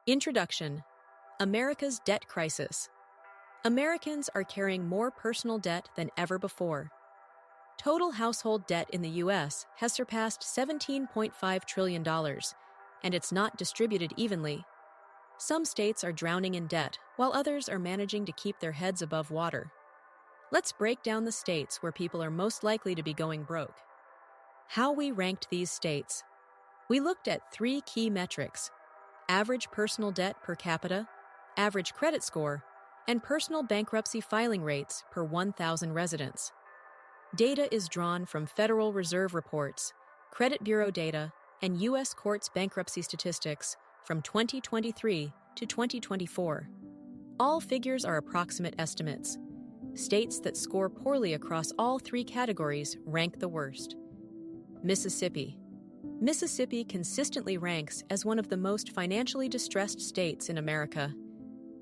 Introduction: America's Debt Crisis. Americans are carrying more personal debt than ever before. Total household debt in the U.S. has surpassed $17.5 trillion, and it's not distributed evenly. Some states are drowning in debt, while others are managing to keep their heads above water. Let's break down the states where people are most likely to be going broke. How we ranked these states. We looked at 3 key metrics: average personal debt per capita, average credit score, and personal bankruptcy filing rates per 1,000 residents. Data is drawn from Federal Reserve reports, credit bureau data, and U.S. courts bankruptcy statistics from 2023 to 2024. All figures are approximate estimates. States that score poorly across all 3 categories rank the worst. Mississippi. Mississippi consistently ranks as one of the most financially distressed states in America.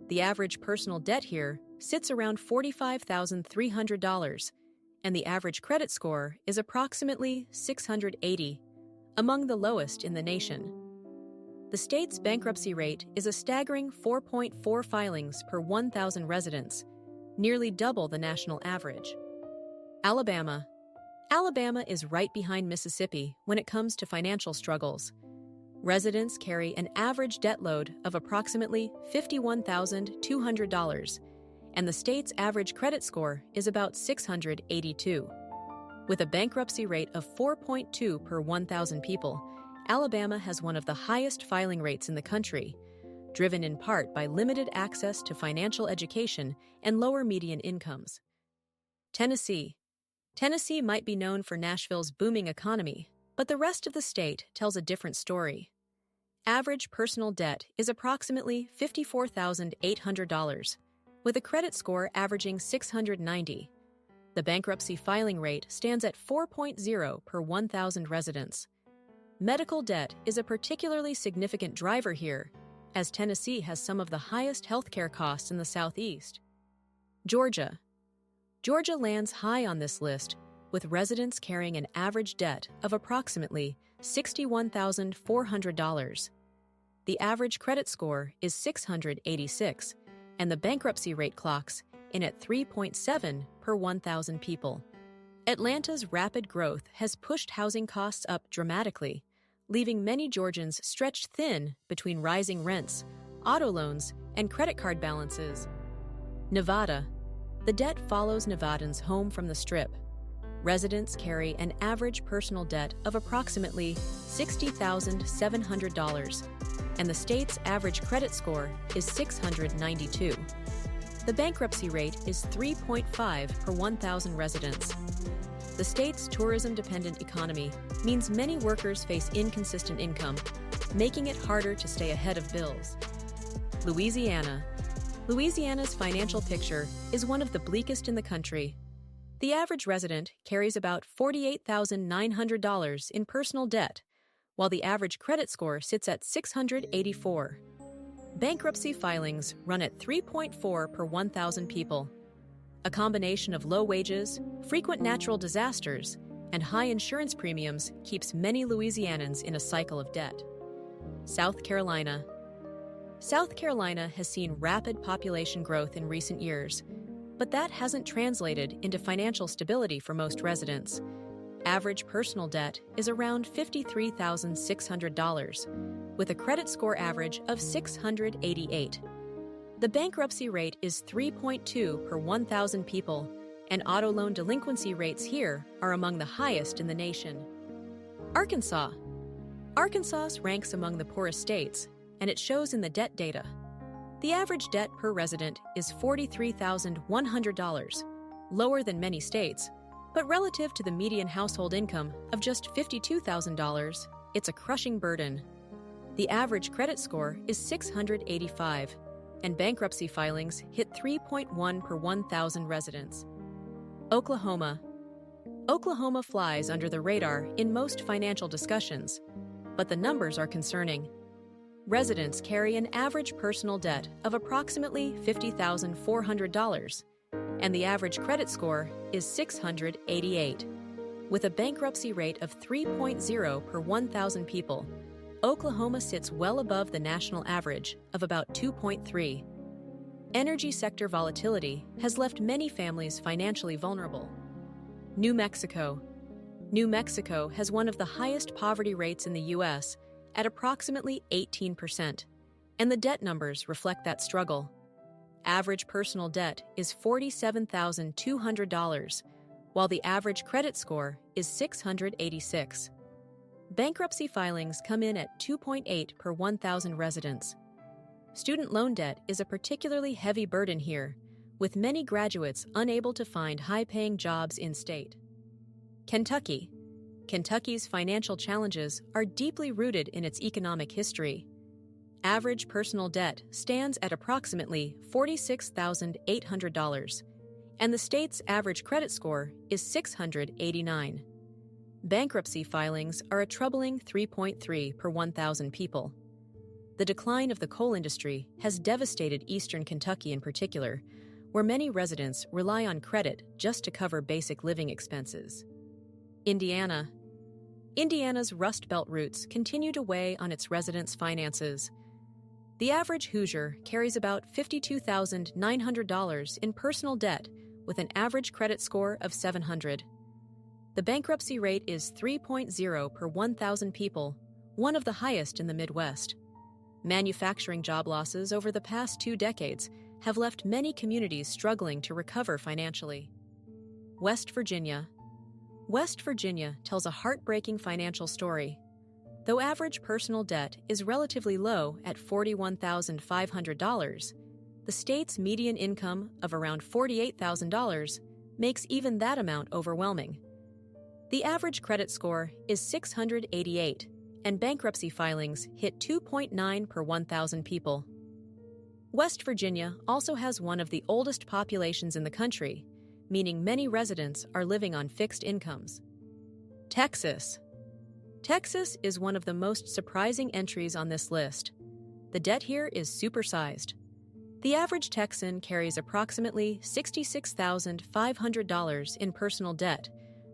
The average personal debt here sits around $45,300, and the average credit score is approximately 680, among the lowest in the nation. The state's bankruptcy rate is a staggering 4.4 filings per 1,000 residents, nearly double the national average. Alabama. Alabama is right behind Mississippi when it comes to financial struggles. Residents carry an average debt load of approximately $51,200, and the state's average credit score is about 682. With a bankruptcy rate of 4.2 per 1,000 people, Alabama has one of the highest filing rates in the country, driven in part by limited access to financial education and lower median incomes. Tennessee. Tennessee might be known for Nashville's booming economy, but the rest of the state tells a different story. Average personal debt is approximately $54,800, with a credit score averaging 690. The bankruptcy filing rate stands at 4.0 per 1,000 residents. Medical debt is a particularly significant driver here, as Tennessee has some of the highest healthcare costs in the Southeast. Georgia. Georgia lands high on this list, with residents carrying an average debt of approximately $61,400. The average credit score is 686, and the bankruptcy rate clocks in at 3.7 per 1,000 people. Atlanta's rapid growth has pushed housing costs up dramatically, leaving many Georgians stretched thin between rising rents, auto loans, and credit card balances. Nevada. The debt follows Nevadans home from the Strip. Residents carry an average personal debt of approximately $60,700, and the state's average credit score is 692. The bankruptcy rate is 3.5 per 1,000 residents. The state's tourism-dependent economy means many workers face inconsistent income, making it harder to stay ahead of bills. Louisiana. Louisiana's financial picture is one of the bleakest in the country. The average resident carries about $48,900 in personal debt, while the average credit score sits at 684. Bankruptcy filings run at 3.4 per 1,000 people. A combination of low wages, frequent natural disasters, and high insurance premiums keeps many Louisianans in a cycle of debt. South Carolina. South Carolina has seen rapid population growth in recent years, but that hasn't translated into financial stability for most residents. Average personal debt is around $53,600, with a credit score average of 688. The bankruptcy rate is 3.2 per 1,000 people, and auto loan delinquency rates here are among the highest in the nation. Arkansas. Arkansas ranks among the poorest states, and it shows in the debt data. The average debt per resident is $43,100, lower than many states, but relative to the median household income of just $52,000, it's a crushing burden. The average credit score is 685, and bankruptcy filings hit 3.1 per 1,000 residents. Oklahoma. Oklahoma flies under the radar in most financial discussions, but the numbers are concerning. Residents carry an average personal debt of approximately $50,400, and the average credit score is 688. With a bankruptcy rate of 3.0 per 1,000 people, Oklahoma sits well above the national average of about 2.3. Energy sector volatility has left many families financially vulnerable. New Mexico. New Mexico has one of the highest poverty rates in the U.S. at approximately 18%, and the debt numbers reflect that struggle. Average personal debt is $47,200, while the average credit score is 686. Bankruptcy filings come in at 2.8 per 1,000 residents. Student loan debt is a particularly heavy burden here, with many graduates unable to find high-paying jobs in-state. Kentucky. Kentucky's financial challenges are deeply rooted in its economic history. Average personal debt stands at approximately $46,800, and the state's average credit score is 689. Bankruptcy filings are a troubling 3.3 per 1,000 people. The decline of the coal industry has devastated eastern Kentucky in particular, where many residents rely on credit just to cover basic living expenses. Indiana. Indiana's Rust Belt roots continue to weigh on its residents' finances. The average Hoosier carries about $52,900 in personal debt with an average credit score of 700. The bankruptcy rate is 3.0 per 1,000 people, one of the highest in the Midwest. Manufacturing job losses over the past 2 decades have left many communities struggling to recover financially. West Virginia. West Virginia tells a heartbreaking financial story. Though average personal debt is relatively low at $41,500, the state's median income of around $48,000 makes even that amount overwhelming. The average credit score is 688, and bankruptcy filings hit 2.9 per 1,000 people. West Virginia also has one of the oldest populations in the country, meaning many residents are living on fixed incomes. Texas. Texas is one of the most surprising entries on this list. The debt here is supersized. The average Texan carries approximately $66,500 in personal debt,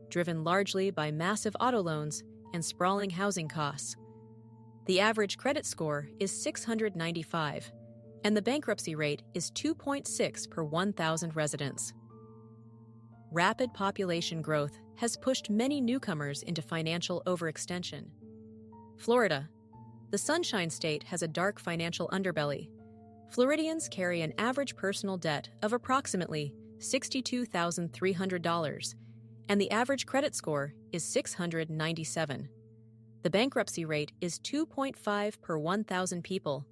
driven largely by massive auto loans and sprawling housing costs. The average credit score is 695, and the bankruptcy rate is 2.6 per 1,000 residents. Rapid population growth has pushed many newcomers into financial overextension. Florida. The Sunshine State has a dark financial underbelly. Floridians carry an average personal debt of approximately $62,300, and the average credit score is 697. The bankruptcy rate is 2.5 per 1,000 people.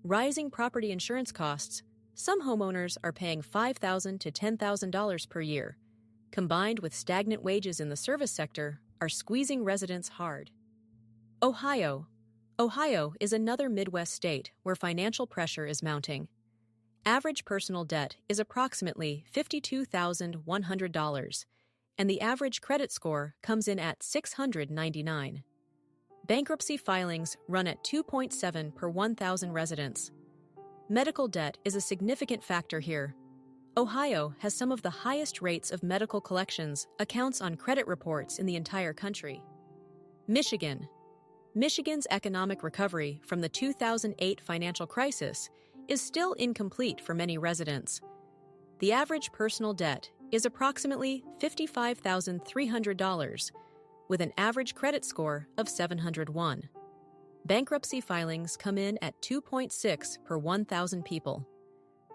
Rising property insurance costs, some homeowners are paying $5,000 to $10,000 per year, combined with stagnant wages in the service sector, are squeezing residents hard. Ohio. Ohio is another Midwest state where financial pressure is mounting. Average personal debt is approximately $52,100, and the average credit score comes in at 699. Bankruptcy filings run at 2.7 per 1,000 residents. Medical debt is a significant factor here. Ohio has some of the highest rates of medical collections accounts on credit reports in the entire country. Michigan. Michigan's economic recovery from the 2008 financial crisis is still incomplete for many residents. The average personal debt is approximately $55,300, with an average credit score of 701. Bankruptcy filings come in at 2.6 per 1,000 people.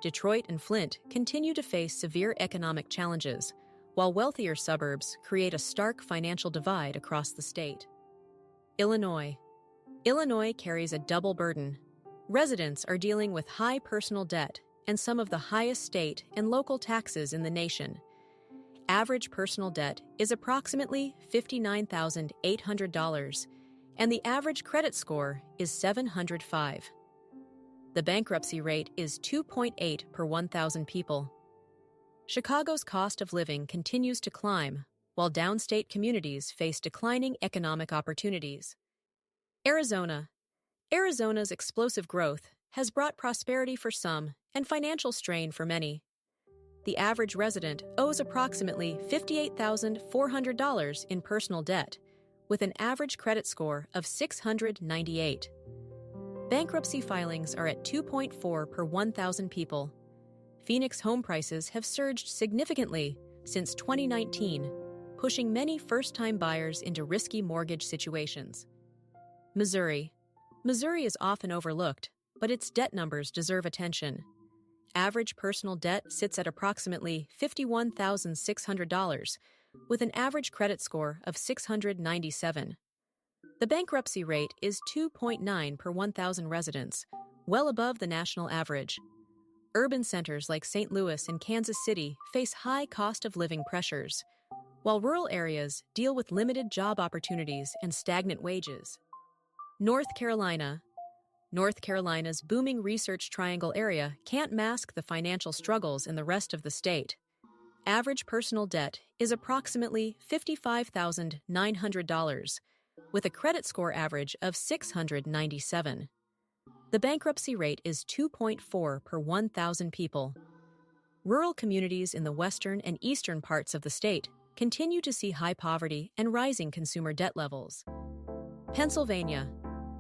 Detroit and Flint continue to face severe economic challenges, while wealthier suburbs create a stark financial divide across the state. Illinois. Illinois carries a double burden. Residents are dealing with high personal debt and some of the highest state and local taxes in the nation. Average personal debt is approximately $59,800, and the average credit score is 705. The bankruptcy rate is 2.8 per 1,000 people. Chicago's cost of living continues to climb, while downstate communities face declining economic opportunities. Arizona. Arizona's explosive growth has brought prosperity for some and financial strain for many. The average resident owes approximately $58,400 in personal debt, with an average credit score of 698. Bankruptcy filings are at 2.4 per 1,000 people. Phoenix home prices have surged significantly since 2019, pushing many first-time buyers into risky mortgage situations. Missouri. Missouri is often overlooked, but its debt numbers deserve attention. Average personal debt sits at approximately $51,600, with an average credit score of 697. The bankruptcy rate is 2.9 per 1,000 residents, well above the national average. Urban centers like St. Louis and Kansas City face high cost of living pressures, while rural areas deal with limited job opportunities and stagnant wages. North Carolina. North Carolina's booming Research Triangle area can't mask the financial struggles in the rest of the state. Average personal debt is approximately $55,900, with a credit score average of 697. The bankruptcy rate is 2.4 per 1,000 people. Rural communities in the western and eastern parts of the state continue to see high poverty and rising consumer debt levels. Pennsylvania.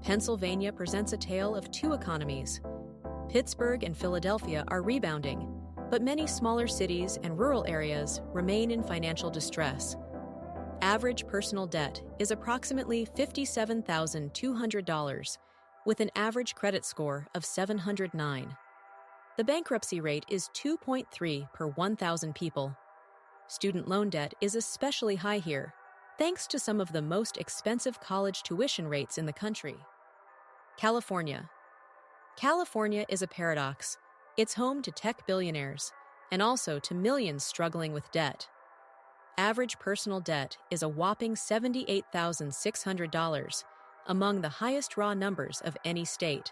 Pennsylvania presents a tale of two economies. Pittsburgh and Philadelphia are rebounding, but many smaller cities and rural areas remain in financial distress. Average personal debt is approximately $57,200, with an average credit score of 709. The bankruptcy rate is 2.3 per 1,000 people. Student loan debt is especially high here, thanks to some of the most expensive college tuition rates in the country. California. California is a paradox. It's home to tech billionaires, and also to millions struggling with debt. Average personal debt is a whopping $78,600, among the highest raw numbers of any state.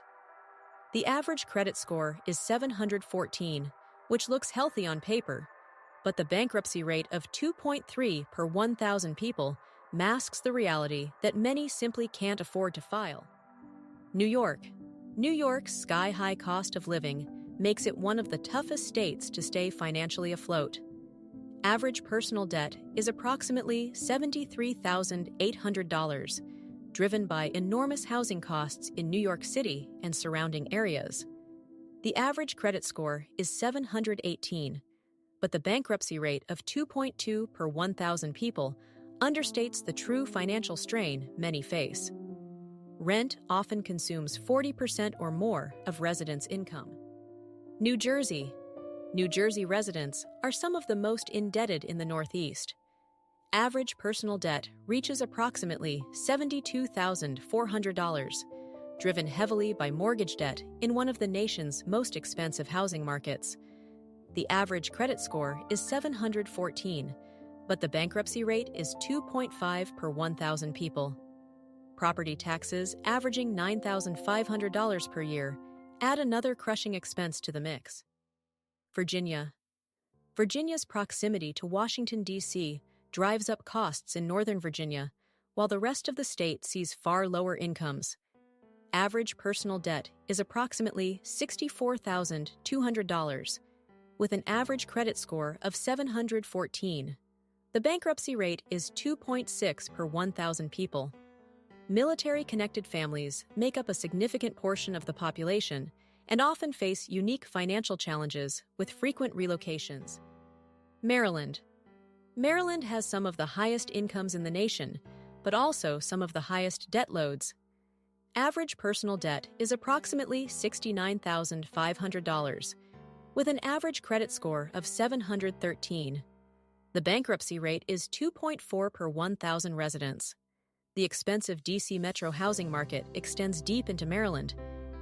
The average credit score is 714, which looks healthy on paper, but the bankruptcy rate of 2.3 per 1,000 people masks the reality that many simply can't afford to file. New York. New York's sky-high cost of living makes it one of the toughest states to stay financially afloat. Average personal debt is approximately $73,800, driven by enormous housing costs in New York City and surrounding areas. The average credit score is 718, but the bankruptcy rate of 2.2 per 1,000 people understates the true financial strain many face. Rent often consumes 40% or more of residents' income. New Jersey. New Jersey residents are some of the most indebted in the Northeast. Average personal debt reaches approximately $72,400, driven heavily by mortgage debt in one of the nation's most expensive housing markets. The average credit score is 714, but the bankruptcy rate is 2.5 per 1,000 people. Property taxes, averaging $9,500 per year, add another crushing expense to the mix. Virginia. Virginia's proximity to Washington, D.C. drives up costs in Northern Virginia, while the rest of the state sees far lower incomes. Average personal debt is approximately $64,200, with an average credit score of 714. The bankruptcy rate is 2.6 per 1,000 people. Military-connected families make up a significant portion of the population and often face unique financial challenges with frequent relocations. Maryland. Maryland has some of the highest incomes in the nation, but also some of the highest debt loads. Average personal debt is approximately $69,500, with an average credit score of 713. The bankruptcy rate is 2.4 per 1,000 residents. The expensive D.C. metro housing market extends deep into Maryland,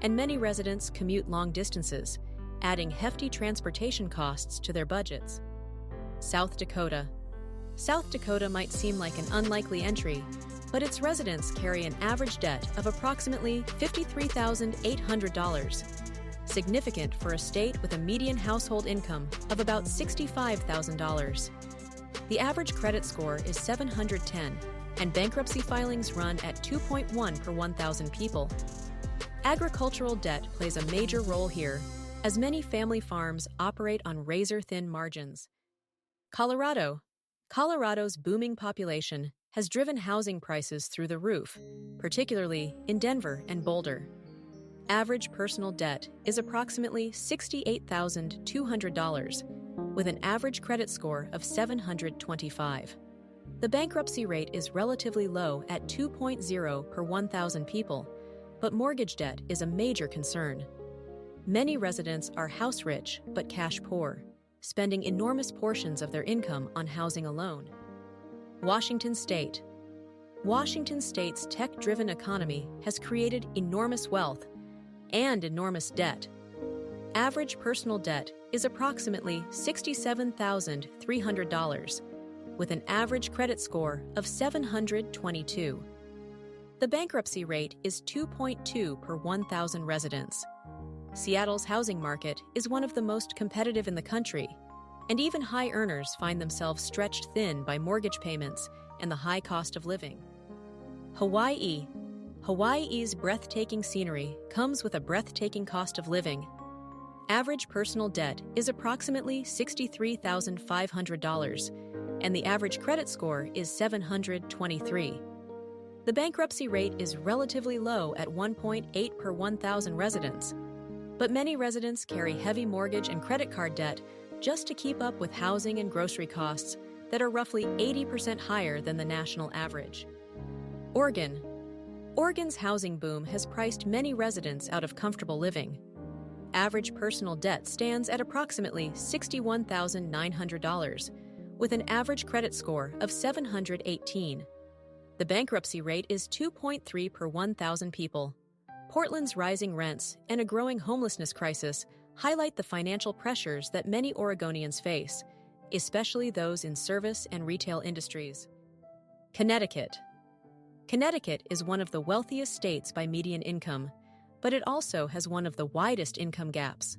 and many residents commute long distances, adding hefty transportation costs to their budgets. South Dakota. South Dakota might seem like an unlikely entry, but its residents carry an average debt of approximately $53,800, significant for a state with a median household income of about $65,000. The average credit score is 710, and bankruptcy filings run at 2.1 per 1,000 people. Agricultural debt plays a major role here, as many family farms operate on razor-thin margins. Colorado. Colorado's booming population has driven housing prices through the roof, particularly in Denver and Boulder. Average personal debt is approximately $68,200, with an average credit score of 725. The bankruptcy rate is relatively low at 2.0 per 1,000 people, but mortgage debt is a major concern. Many residents are house-rich but cash-poor, spending enormous portions of their income on housing alone. Washington State. Washington State's tech-driven economy has created enormous wealth and enormous debt. Average personal debt is approximately $67,300, with an average credit score of 722. The bankruptcy rate is 2.2 per 1,000 residents. Seattle's housing market is one of the most competitive in the country, and even high earners find themselves stretched thin by mortgage payments and the high cost of living. Hawaii. Hawaii's breathtaking scenery comes with a breathtaking cost of living. Average personal debt is approximately $63,500, and the average credit score is 723. The bankruptcy rate is relatively low at 1.8 per 1,000 residents, but many residents carry heavy mortgage and credit card debt just to keep up with housing and grocery costs that are roughly 80% higher than the national average. Oregon. Oregon's housing boom has priced many residents out of comfortable living. Average personal debt stands at approximately $61,900, with an average credit score of 718. The bankruptcy rate is 2.3 per 1,000 people. Portland's rising rents and a growing homelessness crisis highlight the financial pressures that many Oregonians face, especially those in service and retail industries. Connecticut. Connecticut is one of the wealthiest states by median income, but it also has one of the widest income gaps.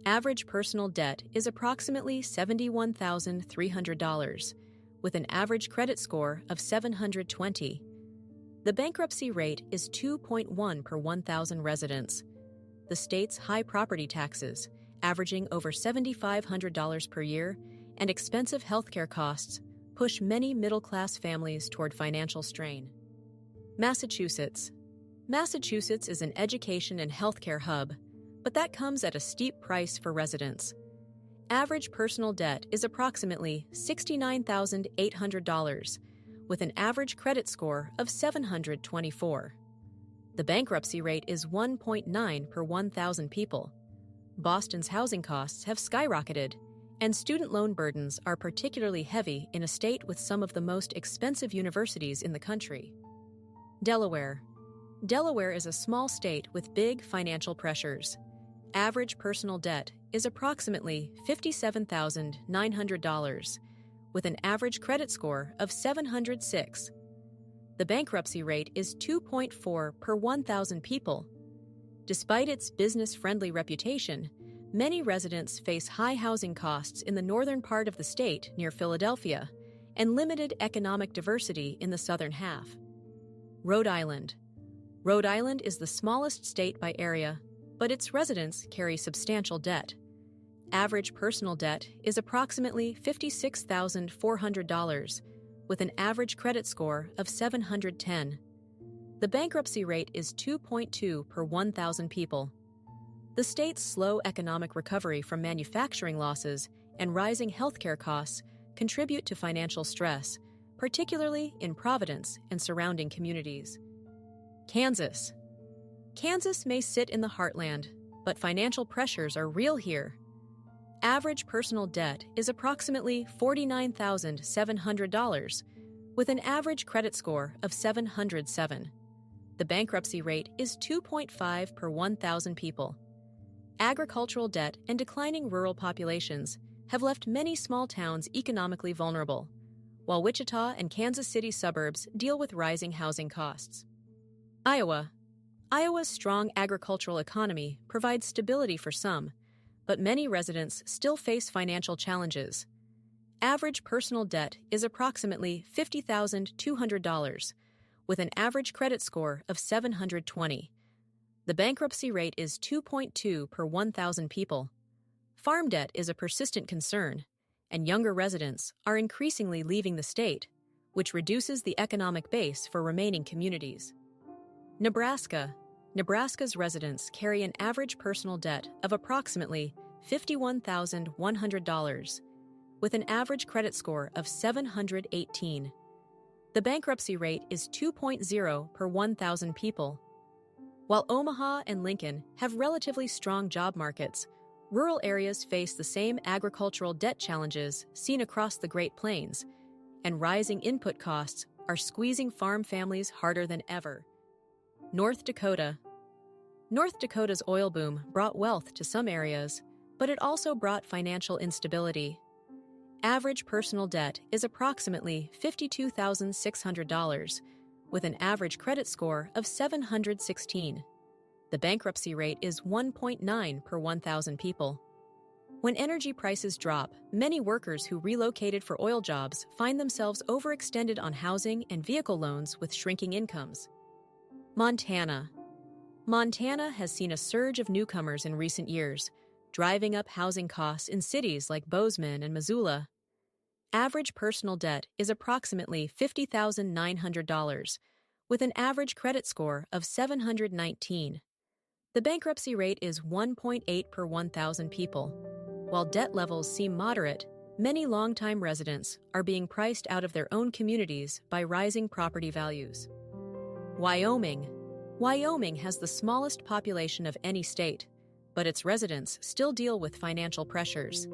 Average personal debt is approximately $71,300, with an average credit score of 720. The bankruptcy rate is 2.1 per 1,000 residents. The state's high property taxes, averaging over $7,500 per year, and expensive healthcare costs push many middle-class families toward financial strain. Massachusetts. Massachusetts is an education and healthcare hub, but that comes at a steep price for residents. Average personal debt is approximately $69,800, with an average credit score of 724. The bankruptcy rate is 1.9 per 1,000 people. Boston's housing costs have skyrocketed, and student loan burdens are particularly heavy in a state with some of the most expensive universities in the country. Delaware. Delaware is a small state with big financial pressures. Average personal debt is approximately $57,900, with an average credit score of 706. The bankruptcy rate is 2.4 per 1,000 people. Despite its business-friendly reputation, many residents face high housing costs in the northern part of the state near Philadelphia and limited economic diversity in the southern half. Rhode Island. Rhode Island is the smallest state by area, but its residents carry substantial debt. Average personal debt is approximately $56,400, with an average credit score of 710. The bankruptcy rate is 2.2 per 1,000 people. The state's slow economic recovery from manufacturing losses and rising healthcare costs contribute to financial stress, particularly in Providence and surrounding communities. Kansas. Kansas may sit in the heartland, but financial pressures are real here. Average personal debt is approximately $49,700, with an average credit score of 707. The bankruptcy rate is 2.5 per 1,000 people. Agricultural debt and declining rural populations have left many small towns economically vulnerable, while Wichita and Kansas City suburbs deal with rising housing costs. Iowa. Iowa's strong agricultural economy provides stability for some, but many residents still face financial challenges. Average personal debt is approximately $50,200, with an average credit score of 720. The bankruptcy rate is 2.2 per 1,000 people. Farm debt is a persistent concern, and younger residents are increasingly leaving the state, which reduces the economic base for remaining communities. Nebraska. Nebraska's residents carry an average personal debt of approximately $51,100, with an average credit score of 718. The bankruptcy rate is 2.0 per 1,000 people. While Omaha and Lincoln have relatively strong job markets, rural areas face the same agricultural debt challenges seen across the Great Plains, and rising input costs are squeezing farm families harder than ever. North Dakota. North Dakota's oil boom brought wealth to some areas, but it also brought financial instability. Average personal debt is approximately $52,600, with an average credit score of 716. The bankruptcy rate is 1.9 per 1,000 people. When energy prices drop, many workers who relocated for oil jobs find themselves overextended on housing and vehicle loans with shrinking incomes. Montana. Montana has seen a surge of newcomers in recent years, driving up housing costs in cities like Bozeman and Missoula. Average personal debt is approximately $50,900, with an average credit score of 719. The bankruptcy rate is 1.8 per 1,000 people. While debt levels seem moderate, many longtime residents are being priced out of their own communities by rising property values. Wyoming. Wyoming has the smallest population of any state, but its residents still deal with financial pressures.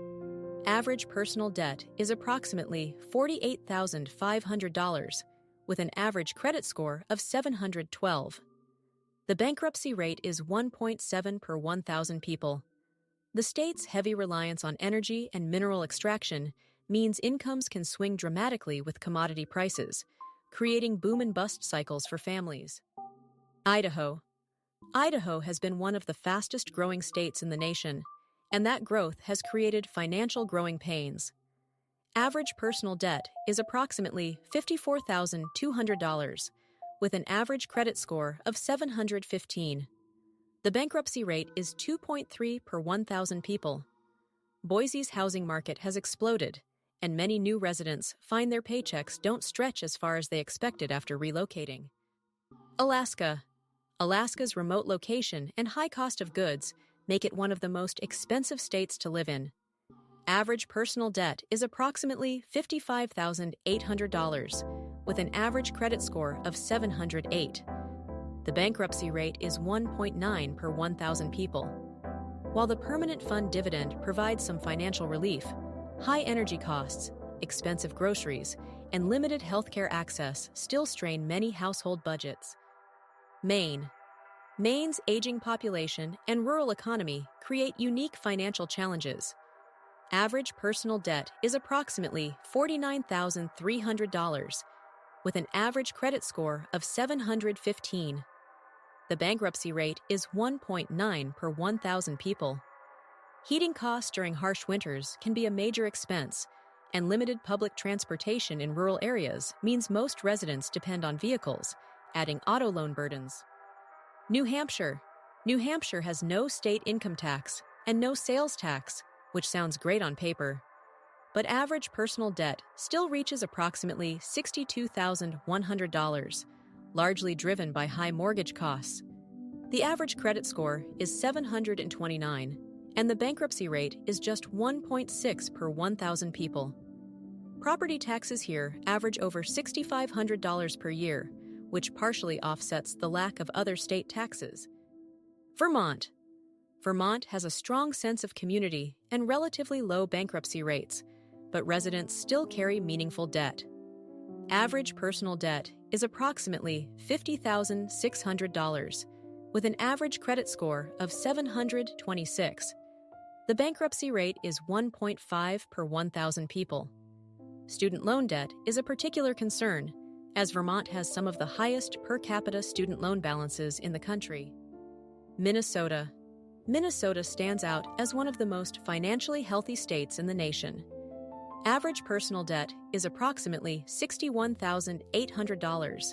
Average personal debt is approximately $48,500, with an average credit score of 712. The bankruptcy rate is 1.7 per 1,000 people. The state's heavy reliance on energy and mineral extraction means incomes can swing dramatically with commodity prices, creating boom and bust cycles for families. Idaho. Idaho has been one of the fastest growing states in the nation, and that growth has created financial growing pains. Average personal debt is approximately $54,200, with an average credit score of 715. The bankruptcy rate is 2.3 per 1,000 people. Boise's housing market has exploded, and many new residents find their paychecks don't stretch as far as they expected after relocating. Alaska. Alaska's remote location and high cost of goods make it one of the most expensive states to live in. Average personal debt is approximately $55,800, with an average credit score of 708. The bankruptcy rate is 1.9 per 1,000 people. While the permanent fund dividend provides some financial relief, high energy costs, expensive groceries, and limited healthcare access still strain many household budgets. Maine. Maine's aging population and rural economy create unique financial challenges. Average personal debt is approximately $49,300, with an average credit score of 715. The bankruptcy rate is 1.9 per 1,000 people. Heating costs during harsh winters can be a major expense, and limited public transportation in rural areas means most residents depend on vehicles, adding auto loan burdens. New Hampshire. New Hampshire has no state income tax and no sales tax, which sounds great on paper. But average personal debt still reaches approximately $62,100, largely driven by high mortgage costs. The average credit score is 729, and the bankruptcy rate is just 1.6 per 1,000 people. Property taxes here average over $6,500 per year, which partially offsets the lack of other state taxes. Vermont. Vermont has a strong sense of community and relatively low bankruptcy rates, but residents still carry meaningful debt. Average personal debt is approximately $50,600, with an average credit score of 726. The bankruptcy rate is 1.5 per 1,000 people. Student loan debt is a particular concern, as Vermont has some of the highest per capita student loan balances in the country. Minnesota. Minnesota stands out as one of the most financially healthy states in the nation. Average personal debt is approximately $61,800,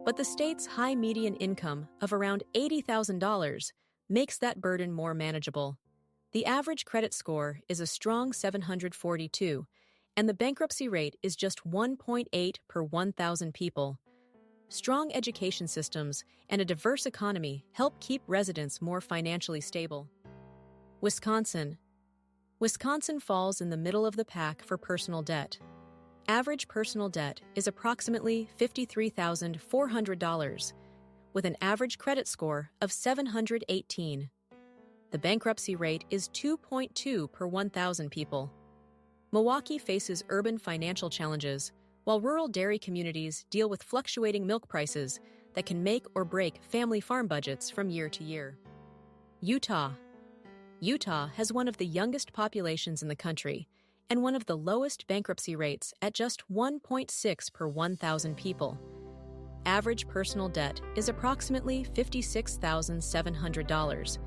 but the state's high median income of around $80,000 makes that burden more manageable. The average credit score is a strong 742, and the bankruptcy rate is just 1.8 per 1,000 people. Strong education systems and a diverse economy help keep residents more financially stable. Wisconsin. Wisconsin falls in the middle of the pack for personal debt. Average personal debt is approximately $53,400, with an average credit score of 718. The bankruptcy rate is 2.2 per 1,000 people. Milwaukee faces urban financial challenges, while rural dairy communities deal with fluctuating milk prices that can make or break family farm budgets from year to year. Utah. Utah has one of the youngest populations in the country and one of the lowest bankruptcy rates at just 1.6 per 1,000 people. Average personal debt is approximately $56,700,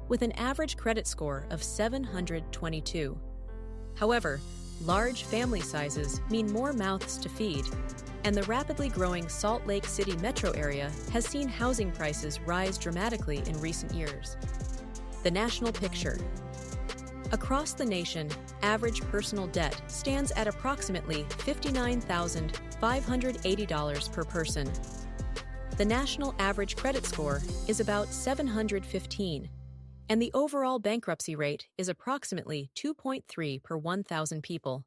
with an average credit score of 722. However, large family sizes mean more mouths to feed, and the rapidly growing Salt Lake City metro area has seen housing prices rise dramatically in recent years. The national picture. Across the nation, average personal debt stands at approximately $59,580 per person. The national average credit score is about 715, and the overall bankruptcy rate is approximately 2.3 per 1,000 people.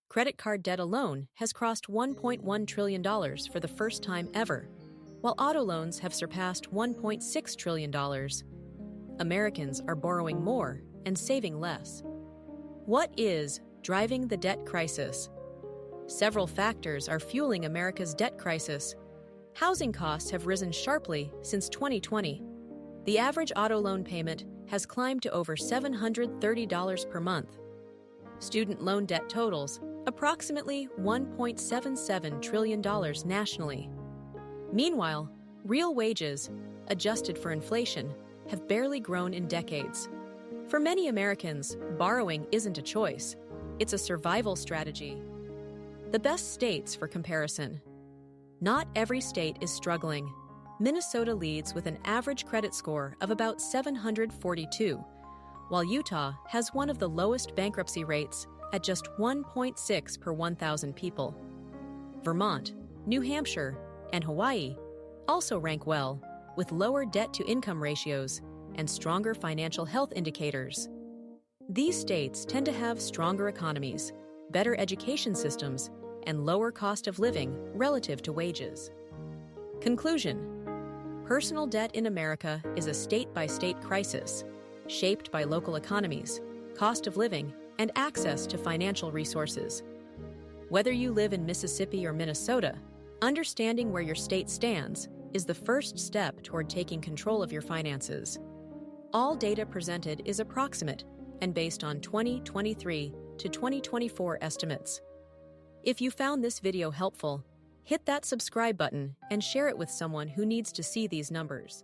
Credit card debt alone has crossed $1.1 trillion for the first time ever, while auto loans have surpassed $1.6 trillion. Americans are borrowing more and saving less. What is driving the debt crisis? Several factors are fueling America's debt crisis. Housing costs have risen sharply since 2020. The average auto loan payment has climbed to over $730 per month. Student loan debt totals approximately $1.77 trillion nationally. Meanwhile, real wages, adjusted for inflation, have barely grown in decades. For many Americans, borrowing isn't a choice, it's a survival strategy. The best states for comparison. Not every state is struggling. Minnesota leads with an average credit score of about 742, while Utah has one of the lowest bankruptcy rates at just 1.6 per 1,000 people. Vermont, New Hampshire, and Hawaii also rank well, with lower debt-to-income ratios and stronger financial health indicators. These states tend to have stronger economies, better education systems, and lower cost of living relative to wages. Conclusion: personal debt in America is a state-by-state crisis, shaped by local economies, cost of living, and access to financial resources. Whether you live in Mississippi or Minnesota, understanding where your state stands is the first step toward taking control of your finances. All data presented is approximate and based on 2023 to 2024 estimates. If you found this video helpful, hit that subscribe button and share it with someone who needs to see these numbers.